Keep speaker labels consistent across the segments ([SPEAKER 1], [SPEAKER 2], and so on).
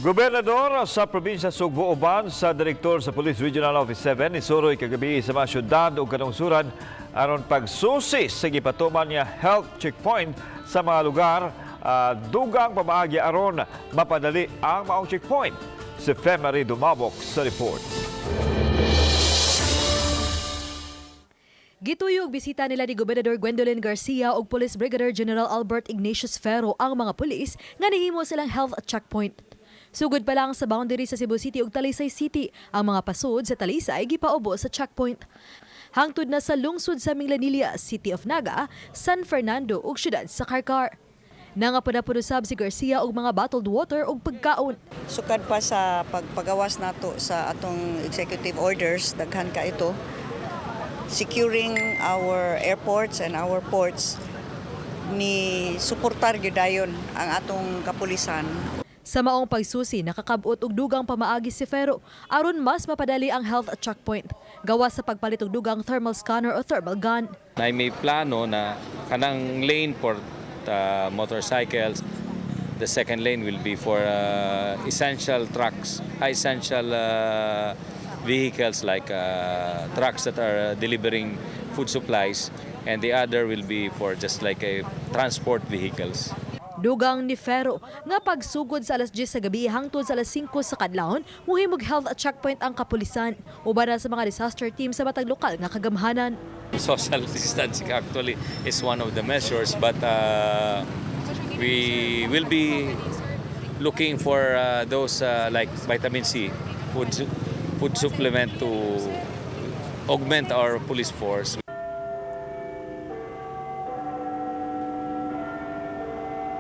[SPEAKER 1] Gobernador sa probinsya Sugbo uban sa direktor sa Police Regional Office 7 isuroy kagabi sa mga syudad ug kanungsuran aron pagsusi sa gipatuman niya health checkpoint sa mga lugar dugang pamaagi aron mapadali ang maong checkpoint. Si Femari Dumabok sa report.
[SPEAKER 2] Gituyog bisita nila ni Gobernador Gwendolyn Garcia ug Police Brigadier General Albert Ignatius Ferro ang mga pulis nga nihimo silang health checkpoint. Sugod pa lang sa boundary sa Cebu City ug Talisay City, ang mga pasod sa Talisay gipaubo sa checkpoint. Hangtod na sa lungsod sa Minglanilla, City of Naga, San Fernando ug siyudad sa Carcar. Nangapunapurusab si Garcia og mga bottled water ug pagkaon.
[SPEAKER 3] Sukad pa sa pagpagawas nato sa atong executive orders, daghan ka ito. Securing our airports and our ports ni suportar gyudayon ang atong kapulisan.
[SPEAKER 2] Sa maong pagsusi, nakakabot og dugang pamaagi si Ferro aron mas mapadali ang health checkpoint. Gawas sa pagpalit og dugang thermal scanner o thermal gun.
[SPEAKER 4] May plano na kanang lane for motorcycles. The second lane will be for essential trucks, essential vehicles like trucks that are delivering food supplies, and the other will be for just like transport vehicles.
[SPEAKER 2] Dugang ni Ferro nga pagsugod sa alas 10 sa gabi hangtod sa alas 5 sa kadlawon, muhimog health checkpoint ang kapulisan uban na sa mga disaster team sa matag lokal nga kagamhanan.
[SPEAKER 4] Social distancing actually is one of the measures, but we will be looking for those like vitamin C, food supplement to augment our police force.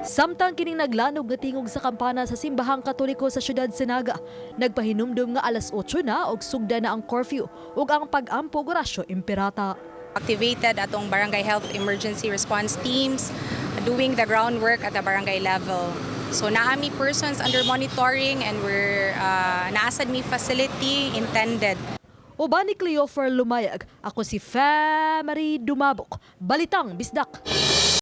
[SPEAKER 2] Samtang kining naglanog nga tingog sa kampana sa simbahang Katoliko sa siyudad Sinaga, nagpahinumdum nga alas 8 na og sugda na ang curfew ug ang pag-ampo Horacio Imperata.
[SPEAKER 5] Activated atong barangay health emergency response teams doing the groundwork at the barangay level. So naami persons under monitoring and we're naasad mi facility intended.
[SPEAKER 2] Uban ni Cleofer Lumayag, ako si Femari Dumabok, Balitang Bisdak.